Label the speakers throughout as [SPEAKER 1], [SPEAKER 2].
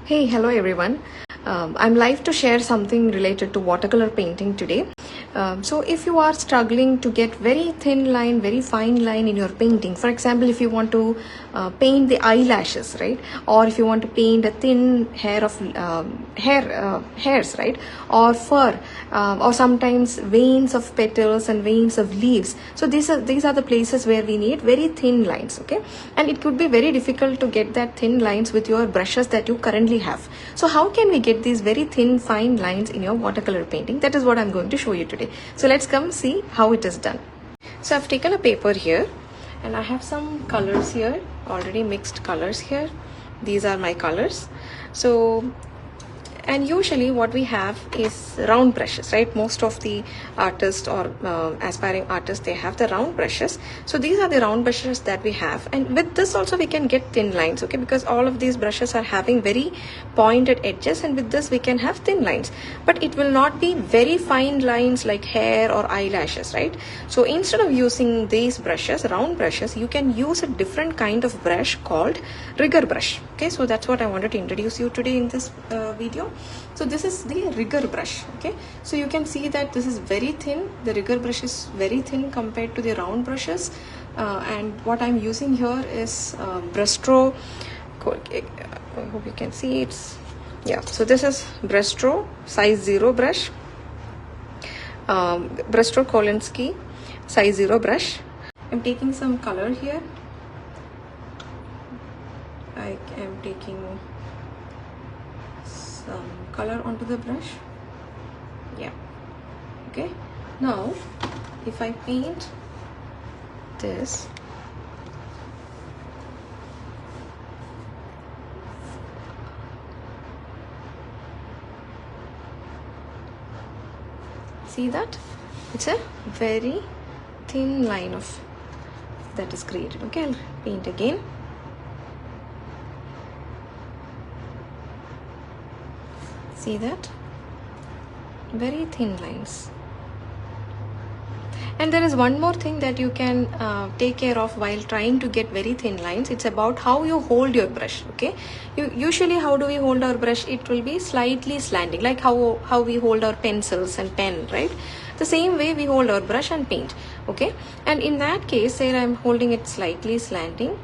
[SPEAKER 1] Hey, hello everyone. I'm live to share something related to watercolor painting today. So if you are struggling to get very thin line, very fine line in your painting, for example, if you want to paint the eyelashes, right? Or if you want to paint a thin hair of hairs, right? Or fur, or sometimes veins of petals and veins of leaves. So these are the places where we need very thin lines, okay? And it could be very difficult to get that thin lines with your brushes that you currently have. So how can we get these very thin, fine lines in your watercolor painting? That is what I'm going to show you today. So let's come see how it is done. So I've taken a paper here and I have some colors here, already mixed colors here. These are my colors. And usually what we have is round brushes, right? Most of the artists or aspiring artists, they have the round brushes. So these are the round brushes that we have. And with this also we can get thin lines, okay? Because all of these brushes are having very pointed edges, and with this we can have thin lines. But it will not be very fine lines like hair or eyelashes, right? So instead of using these brushes, round brushes, you can use a different kind of brush called rigger brush, okay? So that's what I wanted to introduce you today in this video. So this is the rigger brush, okay? So you can see that this is very thin. The rigger brush is very thin compared to the round brushes. And what I'm using here is Bristles. I hope you can see it's, yeah. So this is Bristles size 0 brush. Bristles Kolinsky size 0 brush. I'm taking some color here. I am taking some color onto the brush. Yeah, okay. Now if I paint this, see that it's a very thin line of that is created, okay? I'll paint again. See that? Very thin lines. And there is one more thing that you can take care of while trying to get very thin lines. It's about how you hold your brush, okay? Usually how do we hold our brush? It will be slightly slanting, like how we hold our pencils and pen, right? The same way we hold our brush and paint, okay? And in that case, say I'm holding it slightly slanting.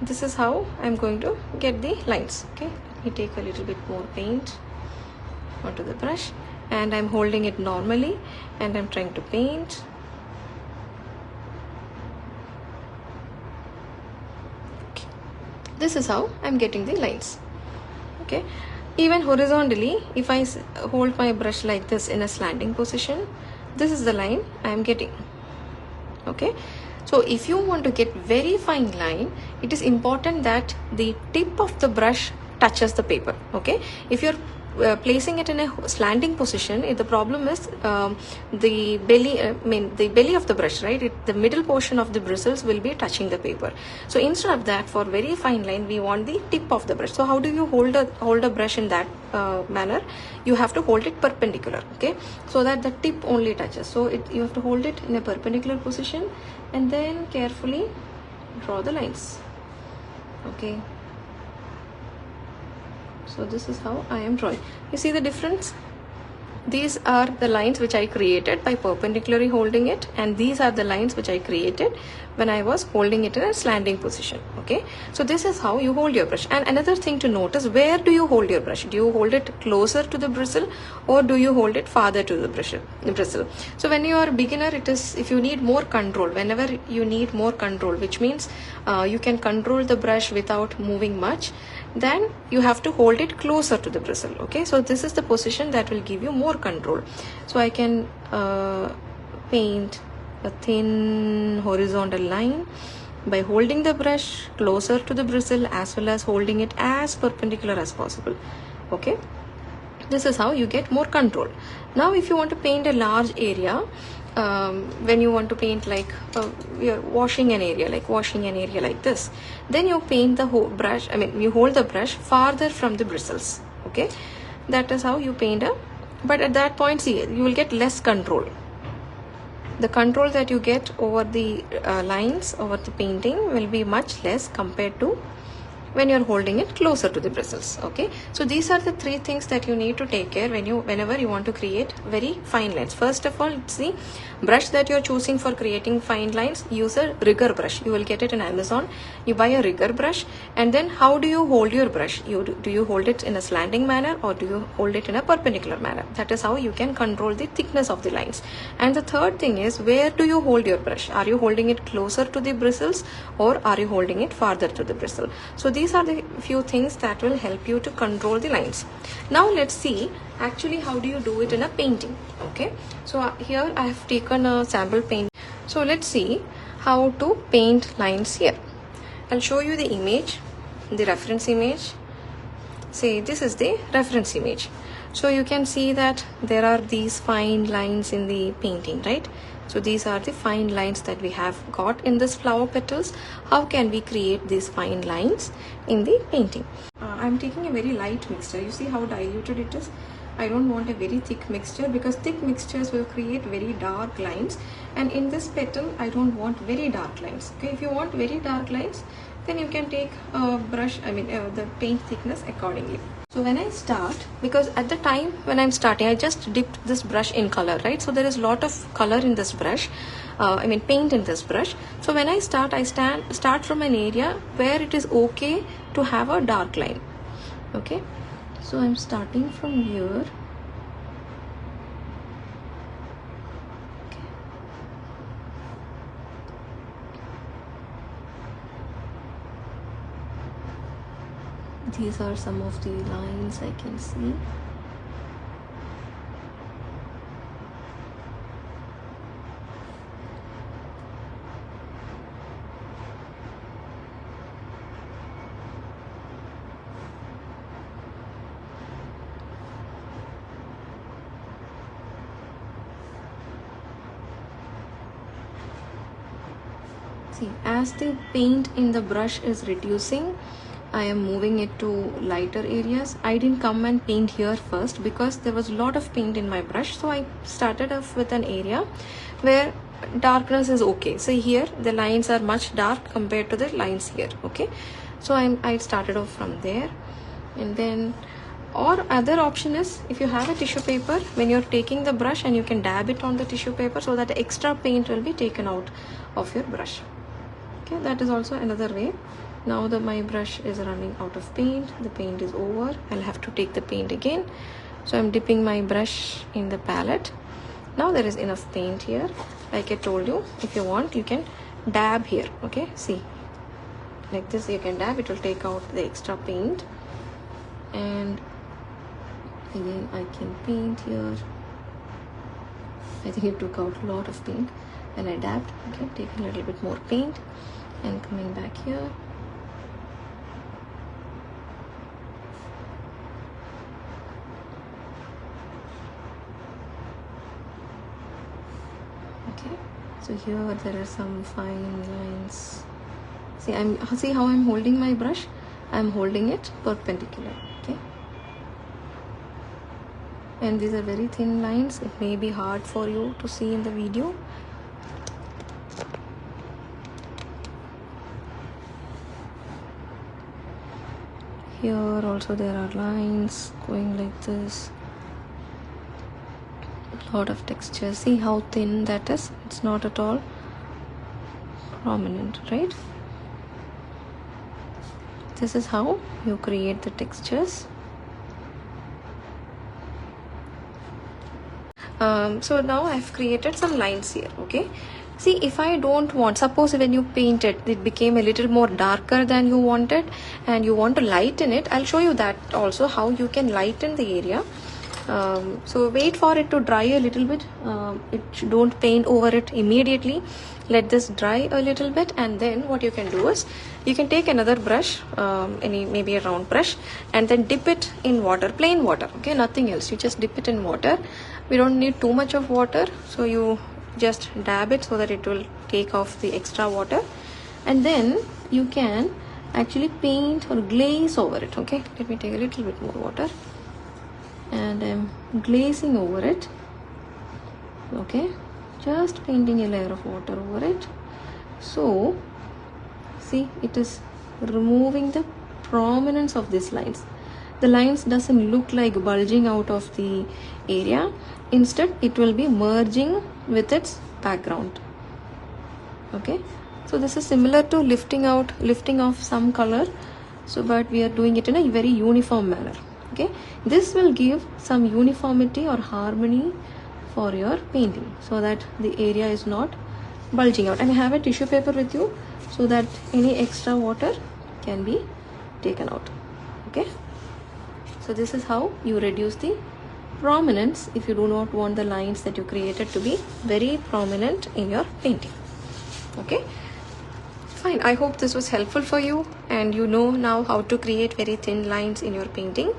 [SPEAKER 1] This is how I'm going to get the lines, okay? Let me take a little bit more paint onto the brush, and I'm holding it normally and I'm trying to paint. Okay. This is how I'm getting the lines, okay? Even horizontally, if I hold my brush like this in a slanting position, this is the line I'm getting, okay? So if you want to get very fine line, it is important that the tip of the brush touches the paper, okay? If you're placing it in a slanting position, the problem is the belly of the brush, right? The middle portion of the bristles will be touching the paper. So instead of that, for very fine line, we want the tip of the brush. So how do you hold a brush in that manner? You have to hold it perpendicular, okay? So that the tip only touches. So you have to hold it in a perpendicular position and then carefully draw the lines, okay? So this is how I am drawing. You see the difference? These are the lines which I created by perpendicularly holding it, and these are the lines which I created when I was holding it in a slanting position, okay? So this is how you hold your brush. And another thing to notice, where do you hold your brush? Do you hold it closer to the bristle or do you hold it farther to the bristle? So when you are a beginner, it is, if you need more control, whenever you need more control, which means you can control the brush without moving much, then you have to hold it closer to the bristle, okay? So this is the position that will give you more control. So I can paint a thin horizontal line by holding the brush closer to the bristle as well as holding it as perpendicular as possible, okay? This is how you get more control. Now if you want to paint a large area, when you want to paint like you're washing an area like this, then you paint the whole brush, you hold the brush farther from the bristles, okay? That is how you paint but at that point, see, you will get less control. The control that you get over the lines over the painting will be much less compared to when you're holding it closer to the bristles. Okay, so these are the three things that you need to take care whenever you want to create very fine lines. First of all, it's the brush that you're choosing for creating fine lines. Use a rigger brush. You will get it in Amazon. You buy a rigger brush, and then how do you hold your brush? Do you hold it in a slanting manner, or do you hold it in a perpendicular manner? That is how you can control the thickness of the lines. And the third thing is, where do you hold your brush? Are you holding it closer to the bristles, or are you holding it farther to the bristle? So these are the few things that will help you to control the lines. Now let's see actually how do you do it in a painting. Okay, so here I have taken a sample paint. So let's see how to paint lines here. I'll show you the image, the reference image. See, this is the reference image. So you can see that there are these fine lines in the painting, right? So these are the fine lines that we have got in this flower petals. How can we create these fine lines in the painting? I'm taking a very light mixture. You see how diluted it is? I don't want a very thick mixture, because thick mixtures will create very dark lines, and in this petal I don't want very dark lines. Okay, if you want very dark lines, then you can take a brush, the paint thickness accordingly. So when I start, because at the time when I'm starting, I just dipped this brush in color, right? So there is a lot of color in this brush, paint in this brush. So when I start, I start from an area where it is okay to have a dark line. Okay, so I'm starting from here. These are some of the lines I can see. See, as the paint in the brush is reducing, I am moving it to lighter areas. I didn't come and paint here first because there was a lot of paint in my brush. So I started off with an area where darkness is okay. So here the lines are much dark compared to the lines here. Okay, so I started off from there, and then, or other option is, if you have a tissue paper, when you're taking the brush, and you can dab it on the tissue paper so that the extra paint will be taken out of your brush. Okay, that is also another way. Now that my brush is running out of paint, the paint is over, I'll have to take the paint again. So I'm dipping my brush in the palette. Now there is enough paint here. Like I told you, if you want, you can dab here. Okay, see, like this you can dab, it will take out the extra paint. And again I can paint here. I think it took out a lot of paint and I dabbed. Okay, taking a little bit more paint and coming back here. Okay, so here there are some fine lines. See how I'm holding my brush? I'm holding it perpendicular. Okay, and these are very thin lines. It may be hard for you to see in the video. Here also there are lines going like this. A lot of texture. See how thin that is? It's not at all prominent, right? This is how you create the textures. So now I've created some lines here. Okay, see, if I don't want, suppose when you painted it became a little more darker than you wanted and you want to lighten it, I'll show you that also, how you can lighten the area. So wait for it to dry a little bit. Don't paint over it immediately. Let this dry a little bit, and then what you can do is you can take another brush, maybe a round brush, and then dip it in water, plain water. Okay, nothing else. You just dip it in water. We don't need too much of water, so you just dab it so that it will take off the extra water, and then you can actually paint or glaze over it. Okay, let me take a little bit more water and I'm glazing over it. Okay, just painting a layer of water over it. So see, it is removing the prominence of these lines. The lines doesn't look like bulging out of the area. Instead, it will be merging with its background. Okay, so this is similar to lifting off some color, so but we are doing it in a very uniform manner. Okay, this will give some uniformity or harmony for your painting, so that the area is not bulging out. And I have a tissue paper with you, so that any extra water can be taken out. Okay, so this is how you reduce the prominence if you do not want the lines that you created to be very prominent in your painting. Okay, fine. I hope this was helpful for you, and you know now how to create very thin lines in your painting.